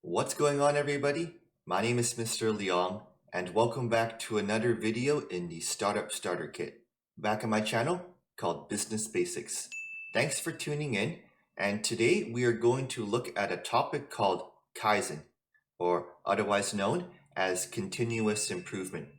What's going on, everybody? My name is Mr. Leong, and welcome back to another video in the Startup Starter Kit, back on my channel called Business Basics. Thanks for tuning in, and today we are going to look at a topic called Kaizen, or otherwise known as continuous improvement.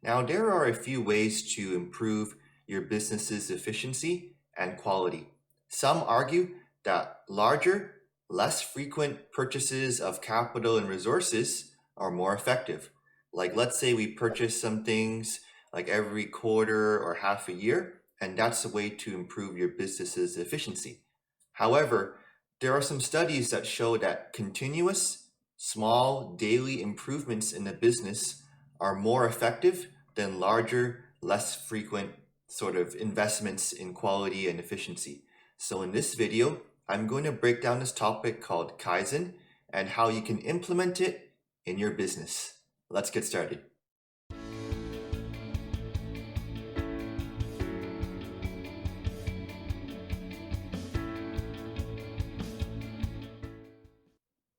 Now, there are a few ways to improve your business's efficiency and quality. Some argue that larger, less frequent purchases of capital and resources are more effective. Like, let's say we purchase some things like every quarter or half a year, and that's a way to improve your business's efficiency. However, there are some studies that show that continuous, small daily improvements in a business are more effective than larger, less frequent sort of investments in quality and efficiency. So in this video, I'm going to break down this topic called Kaizen and how you can implement it in your business. Let's get started.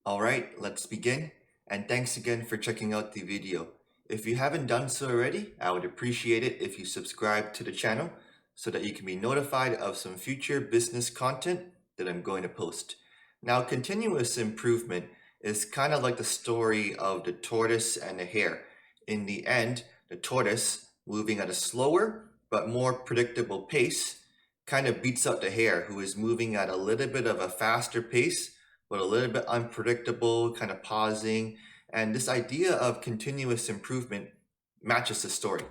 Alright, let's begin, and thanks again for checking out the video. If you haven't done so already, I would appreciate it if you subscribe to the channel so that you can be notified of some future business content that I'm going to post. Now, continuous improvement is kind of like the story of the tortoise and the hare. In the end, the tortoise, moving at a slower but more predictable pace, kind of beats out the hare, who is moving at a little bit of a faster pace, but a little bit unpredictable, kind of pausing. And this idea of continuous improvement matches the story.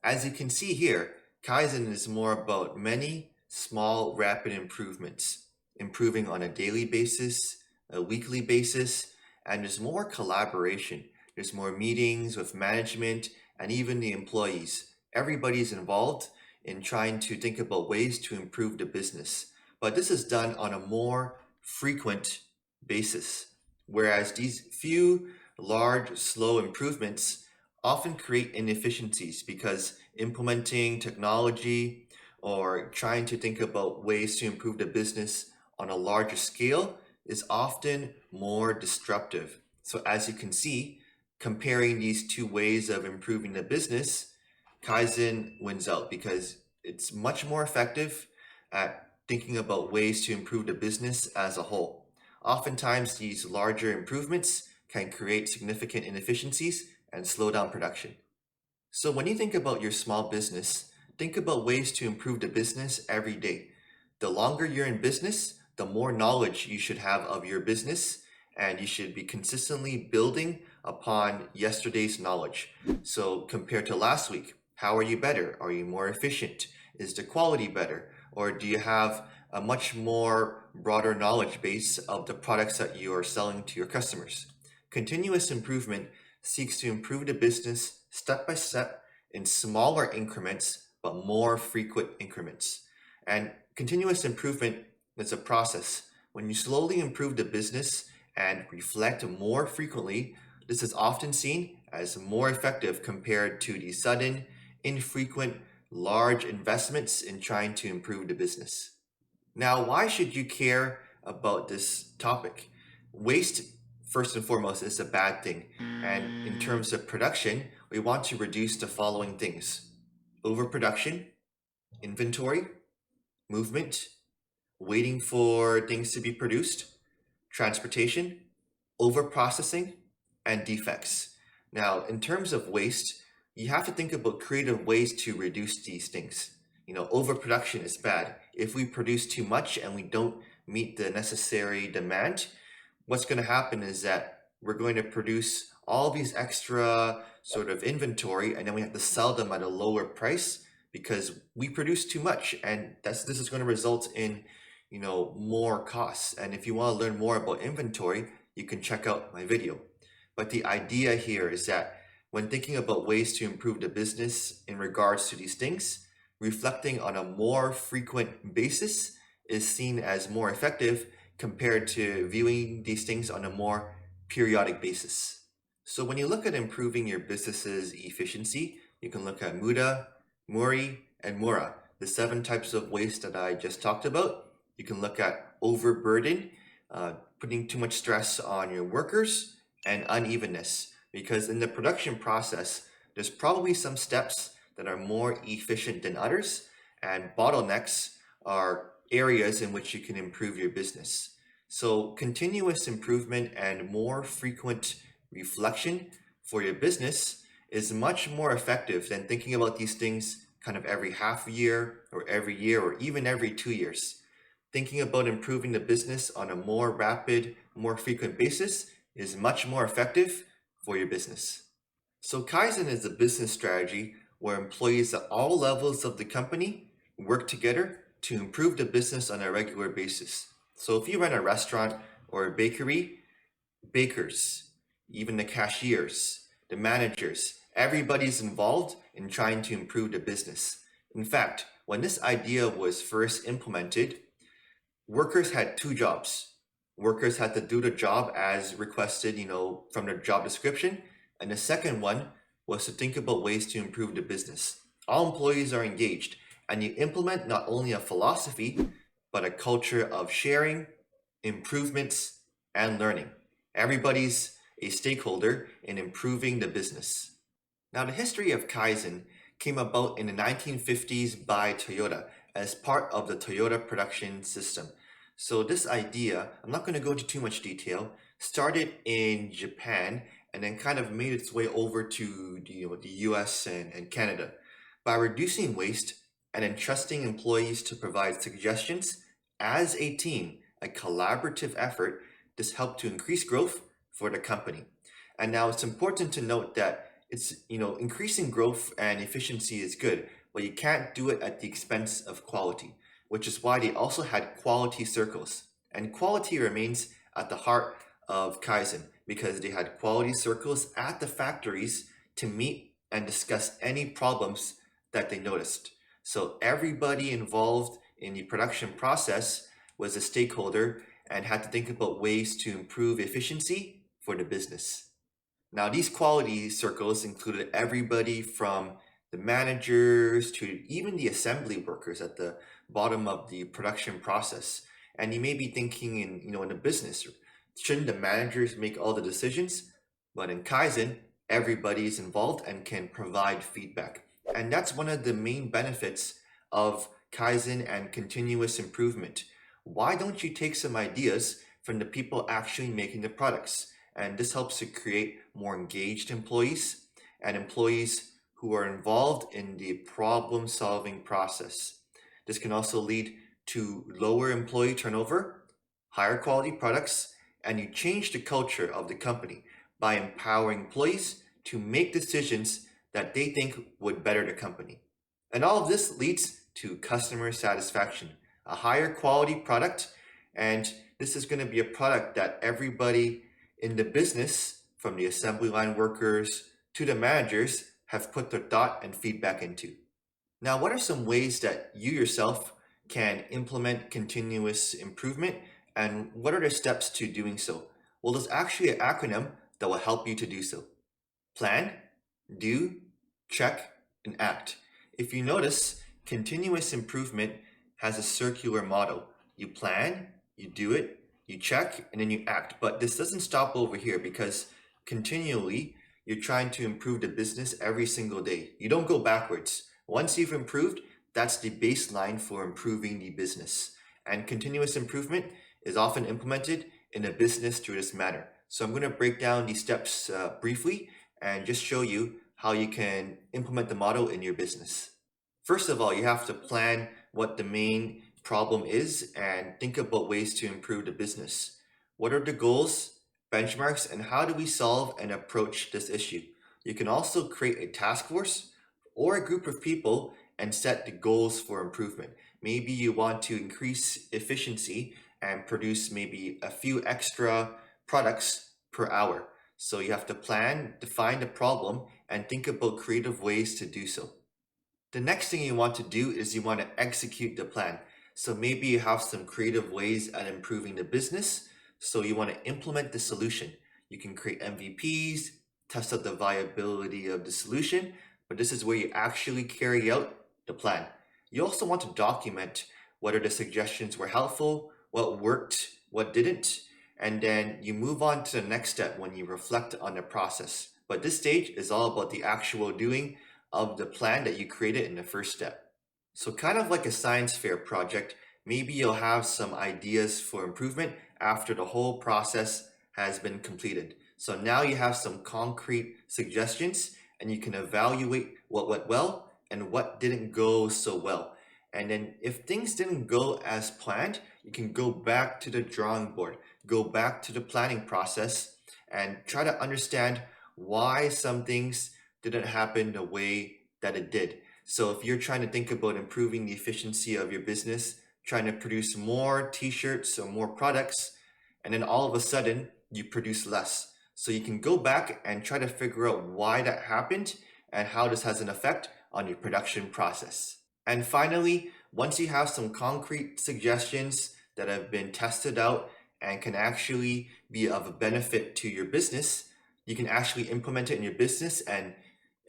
As you can see here, Kaizen is more about many small, rapid improvements, improving on a daily basis, a weekly basis, and there's more collaboration. There's more meetings with management and even the employees. Everybody's involved in trying to think about ways to improve the business. But this is done on a more frequent basis, whereas these few large, slow improvements often create inefficiencies because implementing technology or trying to think about ways to improve the business on a larger scale is often more disruptive. So as you can see, comparing these two ways of improving the business, Kaizen wins out because it's much more effective at thinking about ways to improve the business as a whole. Oftentimes, these larger improvements can create significant inefficiencies and slow down production. So when you think about your small business, think about ways to improve the business every day. The longer you're in business, the more knowledge you should have of your business, and you should be consistently building upon yesterday's knowledge. So compared to last week, how are you better? Are you more efficient? Is the quality better? Or do you have a much more broader knowledge base of the products that you are selling to your customers? Continuous improvement seeks to improve the business step by step in smaller increments, but more frequent increments. And continuous improvement is a process. When you slowly improve the business and reflect more frequently, this is often seen as more effective compared to the sudden, infrequent, large investments in trying to improve the business. Now, why should you care about this topic? Waste, first and foremost, is a bad thing. And in terms of production, we want to reduce the following things: overproduction, inventory, movement, waiting for things to be produced, transportation, overprocessing, and defects. Now, in terms of waste, you have to think about creative ways to reduce these things. Overproduction is bad. If we produce too much and we don't meet the necessary demand, what's going to happen is that we're going to produce all these extra sort of inventory, and then we have to sell them at a lower price because we produce too much, and this is going to result in more costs. And if you want to learn more about inventory, you can check out my video. But the idea here is that when thinking about ways to improve the business in regards to these things, reflecting on a more frequent basis is seen as more effective compared to viewing these things on a more periodic basis. So when you look at improving your business's efficiency, you can look at muda, muri, and mura, the 7 types of waste that I just talked about. You can look at overburden, putting too much stress on your workers, and unevenness. Because in the production process, there's probably some steps that are more efficient than others, and bottlenecks are areas in which you can improve your business. So, continuous improvement and more frequent reflection for your business is much more effective than thinking about these things kind of every half year or even every 2 years. Thinking about improving the business on a more rapid, more frequent basis is much more effective for your business. So Kaizen is a business strategy where employees at all levels of the company work together to improve the business on a regular basis. So if you run a restaurant or a bakery, bakers, even the cashiers, the managers, everybody's involved in trying to improve the business. In fact, when this idea was first implemented, workers had two jobs. Workers had to do the job as requested, from the job description. And the second one was to think about ways to improve the business. All employees are engaged, and you implement not only a philosophy, but a culture of sharing, improvements, and learning. Everybody's a stakeholder in improving the business. Now, the history of Kaizen came about in the 1950s by Toyota as part of the Toyota production system. So this idea, I'm not going to go into too much detail, started in Japan and then kind of made its way over to the US and Canada. By reducing waste and entrusting employees to provide suggestions as a team, a collaborative effort, this helped to increase growth for the company. And now it's important to note that increasing growth and efficiency is good, but you can't do it at the expense of quality, which is why they also had quality circles. And quality remains at the heart of Kaizen because they had quality circles at the factories to meet and discuss any problems that they noticed. So everybody involved in the production process was a stakeholder and had to think about ways to improve efficiency for the business. Now, these quality circles included everybody from the managers to even the assembly workers at the bottom of the production process. And you may be thinking in a business, shouldn't the managers make all the decisions? But in Kaizen, everybody is involved and can provide feedback. And that's one of the main benefits of Kaizen and continuous improvement. Why don't you take some ideas from the people actually making the products? And this helps to create more engaged employees and employees who are involved in the problem-solving process. This can also lead to lower employee turnover, higher quality products, and you change the culture of the company by empowering employees to make decisions that they think would better the company. And all of this leads to customer satisfaction, a higher quality product, and this is going to be a product that everybody in the business, from the assembly line workers to the managers, have put their thought and feedback into. Now, what are some ways that you yourself can implement continuous improvement, and what are the steps to doing so? Well, there's actually an acronym that will help you to do so. Plan, do, check, and act. If you notice, continuous improvement has a circular model. You plan, you do it, you check, and then you act. But this doesn't stop over here because continually you're trying to improve the business every single day. You don't go backwards. Once you've improved, that's the baseline for improving the business. And continuous improvement is often implemented in a business through this manner. So I'm going to break down these steps briefly and just show you how you can implement the model in your business. First of all, you have to plan what the main problem is and think about ways to improve the business. What are the goals, benchmarks, and how do we solve and approach this issue? You can also create a task force or a group of people and set the goals for improvement. Maybe you want to increase efficiency and produce maybe a few extra products per hour. So you have to plan, define the problem, and think about creative ways to do so. The next thing you want to do is you want to execute the plan. So maybe you have some creative ways at improving the business. So you want to implement the solution. You can create MVPs, test out the viability of the solution, but this is where you actually carry out the plan. You also want to document whether the suggestions were helpful, what worked, what didn't, and then you move on to the next step when you reflect on the process. But this stage is all about the actual doing of the plan that you created in the first step. So kind of like a science fair project, maybe you'll have some ideas for improvement after the whole process has been completed. So now you have some concrete suggestions and you can evaluate what went well and what didn't go so well. And then if things didn't go as planned, you can go back to the drawing board, go back to the planning process and try to understand why some things didn't happen the way that it did. So if you're trying to think about improving the efficiency of your business, trying to produce more t-shirts or more products, and then all of a sudden you produce less. So you can go back and try to figure out why that happened and how this has an effect on your production process. And finally, once you have some concrete suggestions that have been tested out and can actually be of a benefit to your business, you can actually implement it in your business and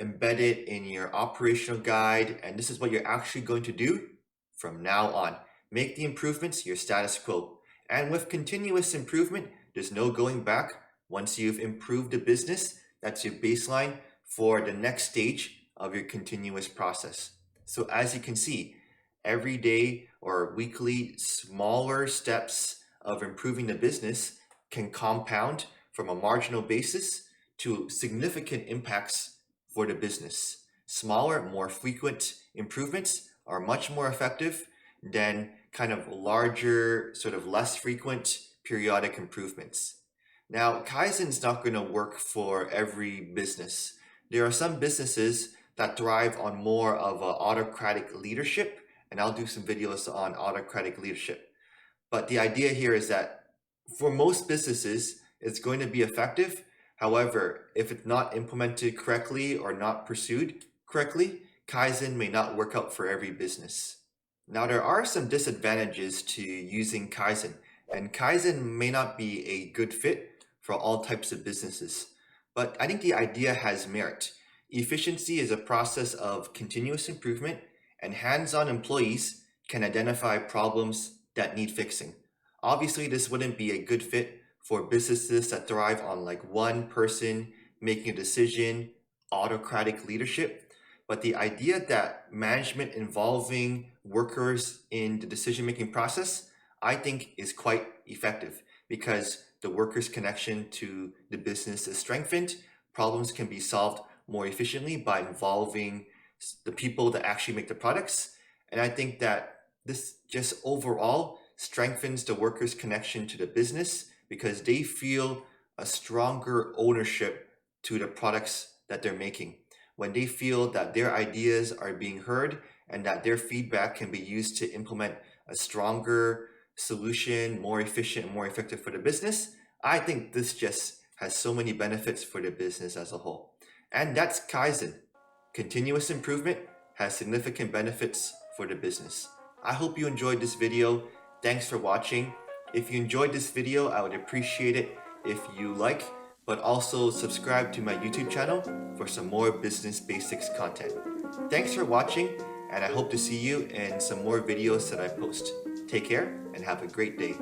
embed it in your operational guide. And this is what you're actually going to do from now on. Make the improvements your status quo. And with continuous improvement, there's no going back. Once you've improved the business, that's your baseline for the next stage of your continuous process. So as you can see, every day or weekly, smaller steps of improving the business can compound from a marginal basis to significant impacts for the business. Smaller, more frequent improvements are much more effective than kind of larger, sort of less frequent periodic improvements. Now, Kaizen is not going to work for every business. There are some businesses that thrive on more of an autocratic leadership, and I'll do some videos on autocratic leadership. But the idea here is that for most businesses, it's going to be effective. However, if it's not implemented correctly or not pursued correctly, Kaizen may not work out for every business. Now, there are some disadvantages to using Kaizen, and Kaizen may not be a good fit for all types of businesses. But I think the idea has merit. Efficiency is a process of continuous improvement, and hands-on employees can identify problems that need fixing. Obviously, this wouldn't be a good fit for businesses that thrive on like one person making a decision, autocratic leadership. But the idea that management involving workers in the decision-making process, I think is quite effective because the workers' connection to the business is strengthened. Problems can be solved more efficiently by involving the people that actually make the products. And I think that this just overall strengthens the workers' connection to the business because they feel a stronger ownership to the products that they're making. When they feel that their ideas are being heard and that their feedback can be used to implement a stronger solution, more efficient and more effective for the business, I think this just has so many benefits for the business as a whole. And that's Kaizen. Continuous improvement has significant benefits for the business. I hope you enjoyed this video. Thanks for watching. If you enjoyed this video, I would appreciate it if you like, but also subscribe to my YouTube channel for some more business basics content. Thanks for watching, and I hope to see you in some more videos that I post. Take care and have a great day.